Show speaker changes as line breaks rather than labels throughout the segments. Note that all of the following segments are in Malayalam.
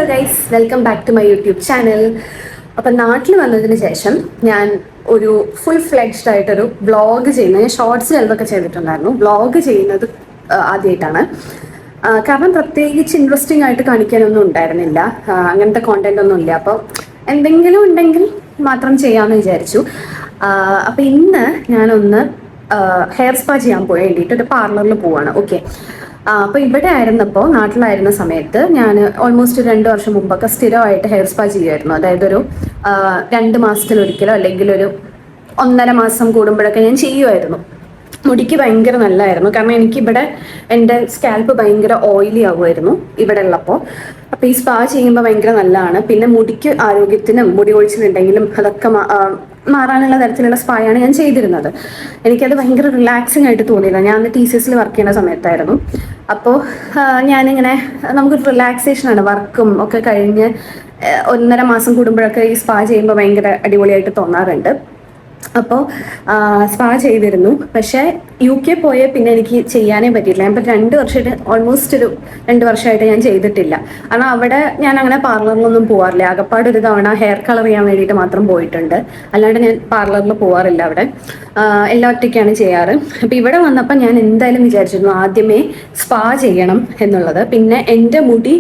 Guys, welcome back to my YouTube channel. അപ്പം നാട്ടിൽ വന്നതിന് ശേഷം ഞാൻ ഒരു ഫുൾ ഫ്ലെഡ്ജ്ഡ് ആയിട്ടൊരു വ്ളോഗ് ചെയ്യുന്നത്, ഞാൻ ഷോർട്സ് ചിലതൊക്കെ ചെയ്തിട്ടുണ്ടായിരുന്നു. വ്ളോഗ് ചെയ്യുന്നത് ആദ്യമായിട്ടാണ്. കാരണം പ്രത്യേകിച്ച് ഇൻട്രസ്റ്റിംഗ് ആയിട്ട് കാണിക്കാനൊന്നും ഉണ്ടായിരുന്നില്ല, അങ്ങനത്തെ കോണ്ടന്റ് ഒന്നും ഇല്ല. അപ്പോൾ എന്തെങ്കിലും ഉണ്ടെങ്കിൽ മാത്രം ചെയ്യാമെന്ന് വിചാരിച്ചു. അപ്പം ഇന്ന് ഞാനൊന്ന് ഹെയർ സ്പാ ചെയ്യാൻ പോയി വേണ്ടിയിട്ട് ഒരു പാർലറിൽ പോവാണ്. ഓക്കെ, അപ്പോൾ ഇവിടെ ആയിരുന്നപ്പോൾ, നാട്ടിലായിരുന്ന സമയത്ത് ഞാൻ ഓൾമോസ്റ്റ് 2 വർഷം മുമ്പൊക്കെ സ്ഥിരമായിട്ട് ഹെയർ സ്പാ ചെയ്യുമായിരുന്നു. അതായത് ഒരു 2 മാസത്തിലൊരിക്കലോ അല്ലെങ്കിൽ ഒരു 1.5 മാസം കൂടുമ്പോഴൊക്കെ ഞാൻ ചെയ്യുമായിരുന്നു. മുടിക്ക് ഭയങ്കര നല്ലതായിരുന്നു, കാരണം എനിക്കിവിടെ എൻ്റെ സ്കാൽപ്പ് ഭയങ്കര ഓയിലി ആകുമായിരുന്നു ഇവിടെ ഉള്ളപ്പോൾ. അപ്പോൾ ഈ സ്പാ ചെയ്യുമ്പോൾ ഭയങ്കര നല്ലതാണ്. പിന്നെ മുടിക്ക് ആരോഗ്യത്തിനും മുടി കൊഴിച്ചിലുണ്ടെങ്കിലും അതൊക്കെ മാറാനുള്ള തരത്തിലുള്ള സ്പായാണ് ഞാൻ ചെയ്തിരുന്നത്. എനിക്കത് ഭയങ്കര റിലാക്സിങ് ആയിട്ട് തോന്നിയില്ല. ഞാൻ അന്ന് TCSൽ വർക്ക് ചെയ്യുന്ന സമയത്തായിരുന്നു. അപ്പോൾ ഞാനിങ്ങനെ, നമുക്കൊരു റിലാക്സേഷനാണ്, വർക്കും ഒക്കെ കഴിഞ്ഞ് 1.5 മാസം കൂടുമ്പോഴൊക്കെ ഈ സ്പാ ചെയ്യുമ്പോൾ ഭയങ്കര അടിപൊളിയായിട്ട് തോന്നാറുണ്ട്. അപ്പോൾ സ്പാ ചെയ്തിരുന്നു. പക്ഷേ UK പോയ പിന്നെ എനിക്ക് ചെയ്യാനേ പറ്റിയില്ല. ഞാൻ ഇപ്പം 2 വർഷമായിട്ട്, ഓൾമോസ്റ്റ് ഒരു 2 വർഷമായിട്ട് ഞാൻ ചെയ്തിട്ടില്ല. കാരണം അവിടെ ഞാൻ അങ്ങനെ പാർലറിലൊന്നും പോകാറില്ല. ആകപ്പാട് ഒരു തവണ ഹെയർ കളർ ചെയ്യാൻ വേണ്ടിയിട്ട് മാത്രം പോയിട്ടുണ്ട്. അല്ലാണ്ട് ഞാൻ പാർലറിൽ പോകാറില്ല. അവിടെ എല്ലാം ഒറ്റയ്ക്കാണ് ചെയ്യാറ്. അപ്പം ഇവിടെ വന്നപ്പോൾ ഞാൻ എന്തായാലും വിചാരിച്ചിരുന്നു ആദ്യമേ സ്പാ ചെയ്യണം എന്നുള്ളത്. പിന്നെ എൻ്റെ മുടി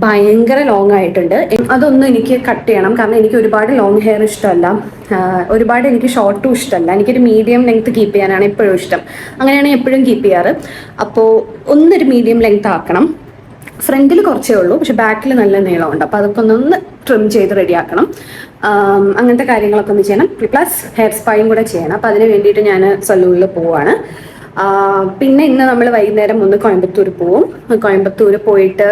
ഭയങ്കര ലോങ് ആയിട്ടുണ്ട്, അതൊന്നും എനിക്ക് കട്ട് ചെയ്യണം. കാരണം എനിക്ക് ഒരുപാട് ലോങ് ഹെയർ ഇഷ്ടമല്ല, ഒരുപാട് എനിക്ക് ഷോർട്ടും ഇഷ്ടമല്ല. എനിക്കൊരു മീഡിയം ലെങ്ത് കീപ്പ് ചെയ്യാനാണ് എപ്പോഴും ഇഷ്ടം. അങ്ങനെയാണ് എപ്പോഴും കീപ്പ് ചെയ്യാറ്. അപ്പോൾ ഒന്നൊരു മീഡിയം ലെങ്ത് ആക്കണം. ഫ്രണ്ടിൽ കുറച്ചേ ഉള്ളൂ, പക്ഷെ ബാക്കിൽ നല്ല നീളമുണ്ട്. അപ്പോൾ അതൊക്കെ ഒന്ന് ട്രിം ചെയ്ത് റെഡിയാക്കണം. അങ്ങനത്തെ കാര്യങ്ങളൊക്കെ ഒന്ന് ചെയ്യണം. പ്ലസ് ഹെയർ സ്പായും കൂടെ ചെയ്യണം. അപ്പോൾ അതിന് വേണ്ടിയിട്ട് ഞാൻ സലൂണിൽ പോവാണ്. പിന്നെ ഇന്ന് നമ്മൾ വൈകുന്നേരം ഒന്ന് കോയമ്പത്തൂർ പോവും. കോയമ്പത്തൂർ പോയിട്ട്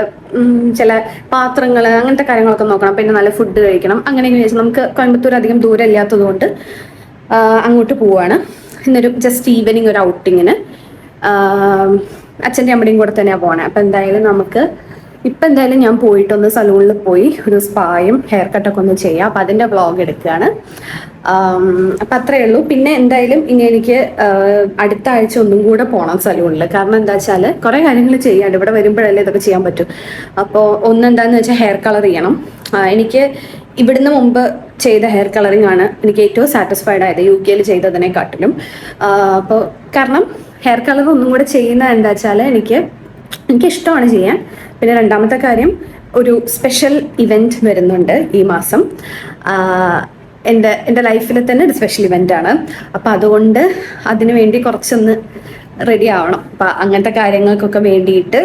ചില പാത്രങ്ങൾ, അങ്ങനത്തെ കാര്യങ്ങളൊക്കെ നോക്കണം. പിന്നെ നല്ല ഫുഡ് കഴിക്കണം. അങ്ങനെയെന്ന് വെച്ചാൽ നമുക്ക് കോയമ്പത്തൂർ അധികം ദൂരം ഇല്ലാത്തത് കൊണ്ട് അങ്ങോട്ട് പോവാണ്. ഇന്നൊരു ജസ്റ്റ് ഈവനിങ് ഒരു ഔട്ടിങ്ങിന്. അച്ഛൻ്റെ അമ്മയുടെയും കൂടെ തന്നെയാണ് പോകണേ. അപ്പം എന്തായാലും നമുക്ക് എന്തായാലും ഞാൻ പോയിട്ടൊന്ന് സലൂണിൽ പോയി ഒരു സ്പായും ഹെയർ കട്ടൊക്കെ ഒന്ന് ചെയ്യാം. അപ്പം അതിൻ്റെ വ്ളോഗ് എടുക്കുകയാണ്. അപ്പം അത്രയേ ഉള്ളൂ. പിന്നെ എന്തായാലും ഇനി എനിക്ക് അടുത്ത ആഴ്ച ഒന്നും കൂടെ പോകണം സലൂണിൽ. കാരണം എന്താ വെച്ചാൽ കുറേ കാര്യങ്ങൾ ചെയ്യാണ്ട്, ഇവിടെ വരുമ്പോഴല്ലേ ഇതൊക്കെ ചെയ്യാൻ പറ്റും. അപ്പോൾ ഒന്നെന്താണെന്ന് വെച്ചാൽ ഹെയർ കളർ ചെയ്യണം. എനിക്ക് ഇവിടുന്ന് മുമ്പ് ചെയ്ത ഹെയർ കളറിംഗ് ആണ് എനിക്ക് ഏറ്റവും സാറ്റിസ്ഫൈഡ് ആയത് UKയിൽ ചെയ്തതിനെക്കാട്ടിലും. അപ്പോൾ കാരണം ഹെയർ കളർ ഒന്നും കൂടെ ചെയ്യുന്നത് എന്താ വെച്ചാൽ എനിക്കിഷ്ടമാണ് ചെയ്യാൻ. പിന്നെ രണ്ടാമത്തെ കാര്യം, ഒരു സ്പെഷ്യൽ ഇവൻറ്റ് വരുന്നുണ്ട് ഈ മാസം. എൻ്റെ ലൈഫിൽ തന്നെ ഒരു സ്പെഷ്യൽ ഇവൻ്റ് ആണ്. അപ്പം അതുകൊണ്ട് അതിനു വേണ്ടി കുറച്ചൊന്ന് റെഡി ആവണം. അപ്പം അങ്ങനത്തെ കാര്യങ്ങൾക്കൊക്കെ വേണ്ടിയിട്ട്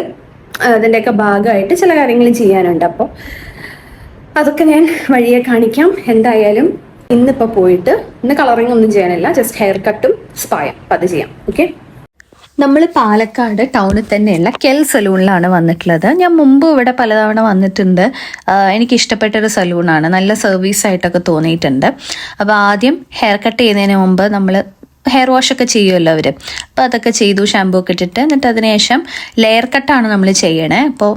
അതിൻ്റെയൊക്കെ ഭാഗമായിട്ട് ചില കാര്യങ്ങൾ ചെയ്യാനുണ്ട്. അപ്പോൾ അതൊക്കെ ഞാൻ വഴിയെ കാണിക്കാം. എന്തായാലും ഇന്നിപ്പോൾ പോയിട്ട് ഇന്ന് കളറിങ് ഒന്നും ചെയ്യാനില്ല, ജസ്റ്റ് ഹെയർ കട്ടും സ്പായും. അപ്പം അത് ചെയ്യാം. ഓക്കെ,
നമ്മൾ പാലക്കാട് ടൗണിൽ തന്നെയുള്ള കെൽ സലൂണിലാണ് വന്നിട്ടുള്ളത്. ഞാൻ മുമ്പ് ഇവിടെ പലതവണ വന്നിട്ടുണ്ട്. എനിക്കിഷ്ടപ്പെട്ടൊരു സലൂണാണ്, നല്ല സർവീസായിട്ടൊക്കെ തോന്നിയിട്ടുണ്ട്. അപ്പോൾ ആദ്യം ഹെയർ കട്ട് ചെയ്യുന്നതിന് മുമ്പ് നമ്മൾ ഹെയർ വാഷ് ഒക്കെ ചെയ്യുമല്ലോ അവർ. അപ്പോൾ അതൊക്കെ ചെയ്തു, ഷാമ്പൂ ഒക്കെ ഇട്ടിട്ട്. എന്നിട്ട് അതിനുശേഷം ലെയർ കട്ടാണ് നമ്മൾ ചെയ്യണേ. അപ്പോൾ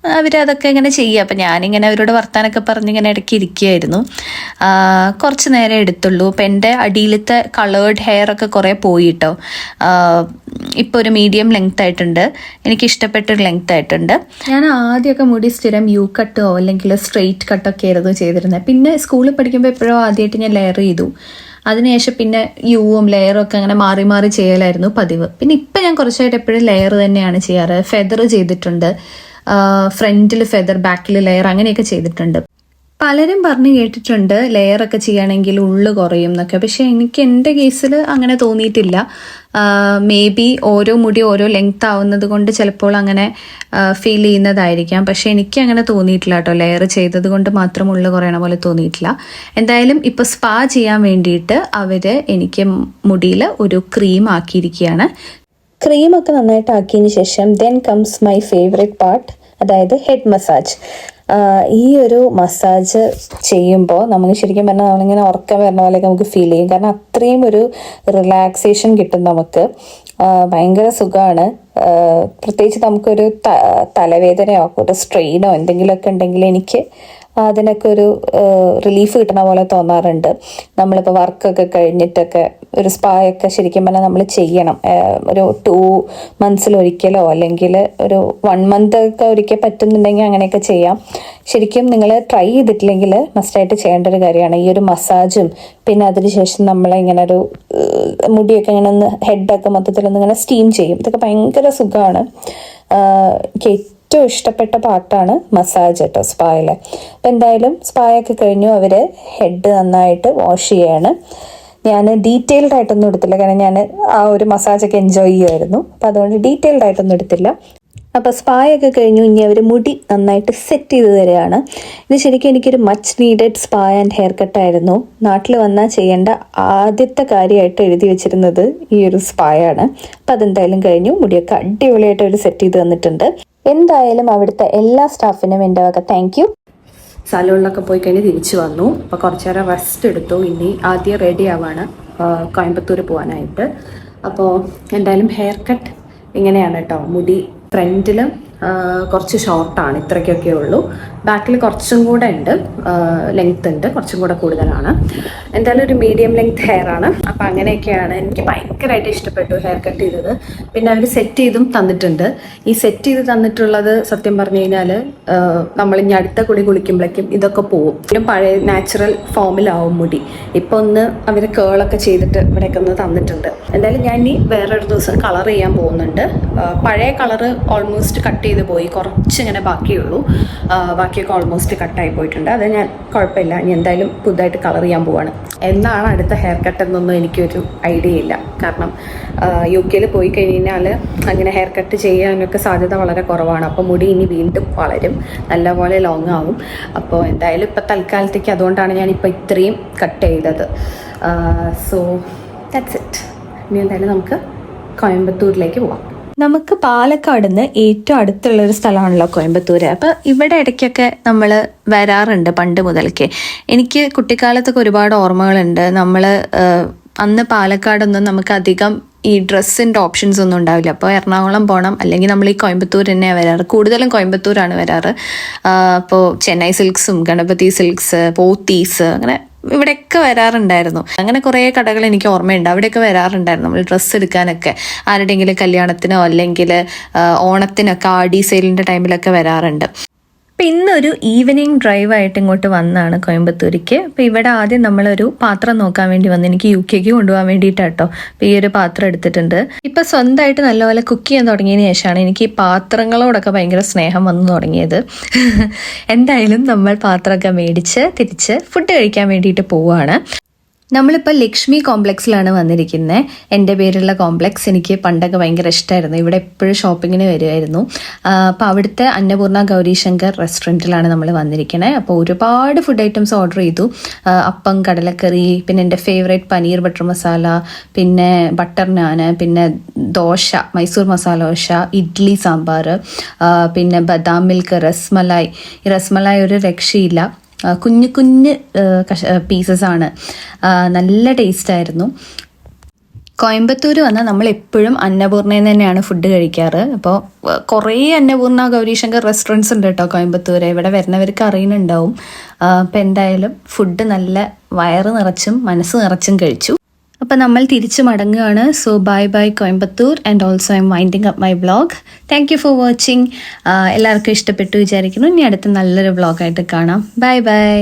അവരതൊക്കെ ഇങ്ങനെ ചെയ്യുക. അപ്പം ഞാനിങ്ങനെ അവരോട് വർത്താനൊക്കെ പറഞ്ഞിങ്ങനെ ഇടയ്ക്ക് ഇരിക്കുകയായിരുന്നു. കുറച്ച് നേരം എടുത്തുള്ളൂ. അപ്പം എൻ്റെ അടിയിലത്തെ കളേർഡ് ഹെയർ ഒക്കെ കുറേ പോയിട്ടോ. ഇപ്പോൾ ഒരു മീഡിയം ലെങ്ത് ആയിട്ടുണ്ട്, എനിക്കിഷ്ടപ്പെട്ടൊരു ലെങ്ത് ആയിട്ടുണ്ട്. ഞാൻ ആദ്യമൊക്കെ മുടി സ്ഥിരം യു കട്ടോ അല്ലെങ്കിൽ സ്ട്രെയിറ്റ് കട്ടൊക്കെ ആയിരുന്നു ചെയ്തിരുന്നത്. പിന്നെ സ്കൂളിൽ പഠിക്കുമ്പോൾ എപ്പോഴോ ആദ്യമായിട്ട് ഞാൻ ലെയർ ചെയ്തു. അതിനുശേഷം പിന്നെ യുവും ലെയറും ഒക്കെ അങ്ങനെ മാറി മാറി ചെയ്യലായിരുന്നു പതിവ്. പിന്നെ ഇപ്പം ഞാൻ കുറച്ചായിട്ട് എപ്പോഴും ലെയർ തന്നെയാണ് ചെയ്യാറ്. ഫെദർ ചെയ്തിട്ടുണ്ട്, ഫ്രണ്ടിൽ ഫെദർ, ബാക്കിൽ ലെയർ, അങ്ങനെയൊക്കെ ചെയ്തിട്ടുണ്ട്. പലരും പറഞ്ഞു കേട്ടിട്ടുണ്ട് ലെയറൊക്കെ ചെയ്യുകയാണെങ്കിൽ ഉള്ളു കുറയും എന്നൊക്കെ. പക്ഷെ എനിക്ക് എൻ്റെ കേസിൽ അങ്ങനെ തോന്നിയിട്ടില്ല. മേ ബി ഓരോ മുടി ഓരോ ലെങ്ത് ആവുന്നത് കൊണ്ട് ചിലപ്പോൾ അങ്ങനെ ഫീൽ ചെയ്യുന്നതായിരിക്കാം. പക്ഷെ എനിക്ക് അങ്ങനെ തോന്നിയിട്ടില്ല കേട്ടോ. ലെയർ ചെയ്തത് കൊണ്ട് മാത്രം ഉള്ളു കുറയണ പോലെ തോന്നിയിട്ടില്ല. എന്തായാലും ഇപ്പോൾ സ്പാ ചെയ്യാൻ വേണ്ടിയിട്ട് അവർ എനിക്ക് മുടിയിൽ ഒരു ക്രീം ആക്കിയിരിക്കുകയാണ്. ക്രീമൊക്കെ നന്നായിട്ട് ആക്കിയതിന് ശേഷം then comes my favourite part, അതായത് ഹെഡ് മസാജ്. ഈ ഒരു മസാജ് ചെയ്യുമ്പോൾ നമുക്ക് ശരിക്കും പറഞ്ഞാൽ നമ്മളിങ്ങനെ ഉറക്കം വരുന്ന പോലെയൊക്കെ നമുക്ക് ഫീൽ ചെയ്യും. കാരണം അത്രയും ഒരു റിലാക്സേഷൻ കിട്ടും നമുക്ക്. ഭയങ്കര സുഖമാണ്. പ്രത്യേകിച്ച് നമുക്കൊരു തലവേദനയോ ഒരു സ്ട്രെയിനോ എന്തെങ്കിലുമൊക്കെ ഉണ്ടെങ്കിൽ എനിക്ക് അതിനൊക്കെ ഒരു റിലീഫ് കിട്ടണ പോലെ തോന്നാറുണ്ട്. നമ്മളിപ്പോൾ വർക്കൊക്കെ കഴിഞ്ഞിട്ടൊക്കെ ഒരു സ്പായൊക്കെ ശരിക്കും പറഞ്ഞാൽ നമ്മൾ ചെയ്യണം. ഒരു 2 months ഒരിക്കലോ അല്ലെങ്കിൽ ഒരു 1 month ഒക്കെ ഒരിക്കൽ പറ്റുന്നുണ്ടെങ്കിൽ അങ്ങനെയൊക്കെ ചെയ്യാം. ശരിക്കും നിങ്ങൾ ട്രൈ ചെയ്തിട്ടില്ലെങ്കിൽ മസ്റ്റായിട്ട് ചെയ്യേണ്ട ഒരു കാര്യമാണ് ഈ ഒരു മസാജും. പിന്നെ അതിനുശേഷം നമ്മളിങ്ങനെ ഒരു മുടിയൊക്കെ ഇങ്ങനെ ഒന്ന് ഹെഡൊക്കെ മൊത്തത്തിലൊന്ന് ഇങ്ങനെ സ്റ്റീം ചെയ്യും. ഇതൊക്കെ ഭയങ്കര സുഖമാണ്. എനിക്ക് ഏറ്റവും ഇഷ്ടപ്പെട്ട പാർട്ടാണ് മസാജ് കേട്ടോ സ്പായിലെ. അപ്പം എന്തായാലും സ്പായൊക്കെ കഴിഞ്ഞു. അവർ ഹെഡ് നന്നായിട്ട് വാഷ് ചെയ്യാണ്. ഞാൻ ഡീറ്റെയിൽഡ് ആയിട്ടൊന്നും എടുത്തില്ല, കാരണം ഞാൻ ആ ഒരു മസാജൊക്കെ എൻജോയ് ചെയ്യുമായിരുന്നു. അപ്പം അതുകൊണ്ട് ഡീറ്റെയിൽഡ് ആയിട്ടൊന്നും എടുത്തില്ല. അപ്പോൾ സ്പായൊക്കെ കഴിഞ്ഞു. ഇനി അവർ മുടി നന്നായിട്ട് സെറ്റ് ചെയ്ത് തരികയാണ്. ഇത് ശരിക്കും എനിക്കൊരു much needed spa and hair കട്ടായിരുന്നു. നാട്ടിൽ വന്നാൽ ചെയ്യേണ്ട ആദ്യത്തെ കാര്യമായിട്ട് എഴുതി വെച്ചിരുന്നത് ഈ ഒരു സ്പായാണ്. അപ്പം അതെന്തായാലും കഴിഞ്ഞു. മുടിയൊക്കെ അടിപൊളിയായിട്ട് അവർ സെറ്റ് ചെയ്ത് തന്നിട്ടുണ്ട്. എന്തായാലും അവിടുത്തെ എല്ലാ സ്റ്റാഫിനും എൻ്റെ വക താങ്ക് യു.
സലൂണിലൊക്കെ പോയി കഴിഞ്ഞ് തിരിച്ചു വന്നു. അപ്പോൾ കുറച്ച് നേരം റെസ്റ്റ് എടുത്തു. ഇനി ആദ്യം റെഡി ആവാണ് കോയമ്പത്തൂർ പോകാനായിട്ട്. അപ്പോൾ എന്തായാലും ഹെയർ കട്ട് ഇങ്ങനെയാണ് കേട്ടോ. മുടി ഫ്രണ്ടിലും കുറച്ച് ഷോർട്ടാണ്, ഇത്രയ്ക്കൊക്കെ ഉള്ളൂ. ബാക്കിൽ കുറച്ചും കൂടെ ഉണ്ട്, ലെങ്ത് ഉണ്ട്, കുറച്ചും കൂടെ കൂടുതലാണ്. എന്തായാലും ഒരു മീഡിയം ലെങ്ത് ഹെയർ ആണ്. അപ്പം അങ്ങനെയൊക്കെയാണ്. എനിക്ക് ഭയങ്കരമായിട്ട് ഇഷ്ടപ്പെട്ടു ഹെയർ കട്ട് ചെയ്തത്. പിന്നെ അവർ സെറ്റ് ചെയ്തും തന്നിട്ടുണ്ട്. ഈ സെറ്റ് ചെയ്ത് തന്നിട്ടുള്ളത് സത്യം പറഞ്ഞു കഴിഞ്ഞാൽ നമ്മളിനി അടുത്ത കുളി കുളിക്കുമ്പോഴേക്കും ഇതൊക്കെ പോവും. പിന്നെ പഴയ നാച്ചുറൽ ഫോമിലാവും മുടി. ഇപ്പോൾ ഒന്ന് അവർ കേളൊക്കെ ചെയ്തിട്ട് ഇവിടെയൊക്കെ ഒന്ന് തന്നിട്ടുണ്ട്. എന്തായാലും ഞാൻ ഇനി വേറൊരു ദിവസം കളർ ചെയ്യാൻ പോകുന്നുണ്ട്. പഴയ കളറ് ഓൾമോസ്റ്റ് കട്ട് ചെയ്ത് പോയി, കുറച്ചിങ്ങനെ ബാക്കിയുള്ളൂ. ബാക്കിയൊക്കെ ഓൾമോസ്റ്റ് കട്ടായി പോയിട്ടുണ്ട്. അത് ഞാൻ കുഴപ്പമില്ല. ഇനി എന്തായാലും പുതുതായിട്ട് കളർ ചെയ്യാൻ പോവാണ്. എന്നാണ് അടുത്ത ഹെയർ കട്ട് എന്നൊന്നും എനിക്കൊരു ഐഡിയ ഇല്ല. കാരണം UK പോയി കഴിഞ്ഞാൽ അങ്ങനെ ഹെയർ കട്ട് ചെയ്യാനൊക്കെ സാധ്യത വളരെ കുറവാണ്. അപ്പോൾ മുടി ഇനി വീണ്ടും വളരും, നല്ലപോലെ ലോങ് ആവും. അപ്പോൾ എന്തായാലും ഇപ്പോൾ തൽക്കാലത്തേക്ക് അതുകൊണ്ടാണ് ഞാനിപ്പോൾ ഇത്രയും കട്ട് ചെയ്തത്. So that's it. ഇനി എന്തായാലും നമുക്ക് കോയമ്പത്തൂരിലേക്ക് പോവാം.
നമുക്ക് പാലക്കാട് നിന്ന് ഏറ്റവും അടുത്തുള്ളൊരു സ്ഥലമാണല്ലോ കോയമ്പത്തൂർ. അപ്പോൾ ഇവിടെ ഇടയ്ക്കൊക്കെ നമ്മൾ വരാറുണ്ട് പണ്ട് മുതൽക്കേ. എനിക്ക് കുട്ടിക്കാലത്തൊക്കെ ഒരുപാട് ഓർമ്മകളുണ്ട്. നമ്മൾ അന്ന് പാലക്കാടൊന്നും നമുക്ക് അധികം ഈ ഡ്രസ്സിൻ്റെ ഓപ്ഷൻസ് ഒന്നും ഉണ്ടാവില്ല. അപ്പോൾ എറണാകുളം പോകണം, അല്ലെങ്കിൽ നമ്മൾ ഈ കോയമ്പത്തൂർ തന്നെയാണ് വരാറ്. കൂടുതലും കോയമ്പത്തൂരാണ് വരാറ്. അപ്പോൾ ചെന്നൈ സിൽക്സും ഗണപതി സിൽക്സ്, പോത്തീസ്, അങ്ങനെ ഇവിടെയൊക്കെ വരാറുണ്ടായിരുന്നു. അങ്ങനെ കുറേ കടകൾ എനിക്ക് ഓർമ്മയുണ്ട്. അവിടെയൊക്കെ വരാറുണ്ടായിരുന്നു നമ്മൾ ഡ്രസ്സ് എടുക്കാനൊക്കെ. ആരുടെയെങ്കിലും കല്യാണത്തിനോ അല്ലെങ്കിൽ ഓണത്തിനൊക്കെ ആടി സെയിലിൻ്റെ ടൈമിലൊക്കെ വരാറുണ്ട്. അപ്പം ഇന്നൊരു ഈവനിങ് ഡ്രൈവായിട്ട് ഇങ്ങോട്ട് വന്നതാണ് കോയമ്പത്തൂരിക്ക്. അപ്പോൾ ഇവിടെ ആദ്യം നമ്മളൊരു പാത്രം നോക്കാൻ വേണ്ടി വന്നു. എനിക്ക് UK കൊണ്ടുപോകാൻ വേണ്ടിയിട്ടാട്ടോ. അപ്പോൾ ഈ ഒരു പാത്രം എടുത്തിട്ടുണ്ട്. ഇപ്പം സ്വന്തമായിട്ട് നല്ലപോലെ കുക്ക് ചെയ്യാൻ തുടങ്ങിയതിന് ശേഷമാണ് എനിക്ക് ഈ പാത്രങ്ങളോടൊക്കെ ഭയങ്കര സ്നേഹം വന്നു തുടങ്ങിയത്. എന്തായാലും നമ്മൾ പാത്രമൊക്കെ മേടിച്ച് തിരിച്ച് ഫുഡ് കഴിക്കാൻ വേണ്ടിയിട്ട് പോവുകയാണ്. നമ്മളിപ്പോൾ ലക്ഷ്മി കോംപ്ലക്സിലാണ് വന്നിരിക്കുന്നത്. എൻ്റെ പേരുള്ള കോംപ്ലക്സ് എനിക്ക് പണ്ടൊക്കെ ഭയങ്കര ഇഷ്ടമായിരുന്നു. ഇവിടെ എപ്പോഴും ഷോപ്പിങ്ങിന് വരുമായിരുന്നു. അപ്പോൾ അവിടുത്തെ അന്നപൂർണ ഗൗരീശങ്കർ റെസ്റ്റോറൻറ്റിലാണ് നമ്മൾ വന്നിരിക്കുന്നത്. അപ്പോൾ ഒരുപാട് ഫുഡ് ഐറ്റംസ് ഓർഡർ ചെയ്തു. അപ്പം, കടലക്കറി, പിന്നെ എൻ്റെ ഫേവറേറ്റ് പനീർ ബട്ടർ മസാല, പിന്നെ ബട്ടർ നാന്, പിന്നെ ദോശ, മൈസൂർ മസാല ദോശ, ഇഡ്ഡലി സാമ്പാർ, പിന്നെ ബദാം മിൽക്ക്, റസ്മലായി. ഈ റസ്മലായി ഒരു രക്ഷയില്ല. കുഞ്ഞു കുഞ്ഞ് പീസസാണ്. നല്ല ടേസ്റ്റായിരുന്നു. കോയമ്പത്തൂർ വന്നാൽ നമ്മൾ എപ്പോഴും അന്നപൂർണയിൽ തന്നെയാണ് ഫുഡ് കഴിക്കാറ്. അപ്പോൾ കുറേ അന്നപൂർണ ഗൗരീശങ്കർ റെസ്റ്റോറൻറ്റ്സ് ഉണ്ട് കേട്ടോ കോയമ്പത്തൂർ. ഇവിടെ വരുന്നവർക്ക് അറിയുന്നുണ്ടാവും. അപ്പോൾ എന്തായാലും ഫുഡ് നല്ല വയറ് നിറച്ചും മനസ്സ് നിറച്ചും കഴിച്ചു. അപ്പോൾ നമ്മൾ തിരിച്ചു മടങ്ങുകയാണ്. So bye bye Coimbatore and also I'm winding up my vlog. Thank you for watching. എല്ലാവർക്കും ഇഷ്ടപ്പെട്ടു വിചാരിക്കുന്നു. ഇനി അടുത്ത നല്ലൊരു വ്ളോഗായിട്ട് കാണാം. Bye by.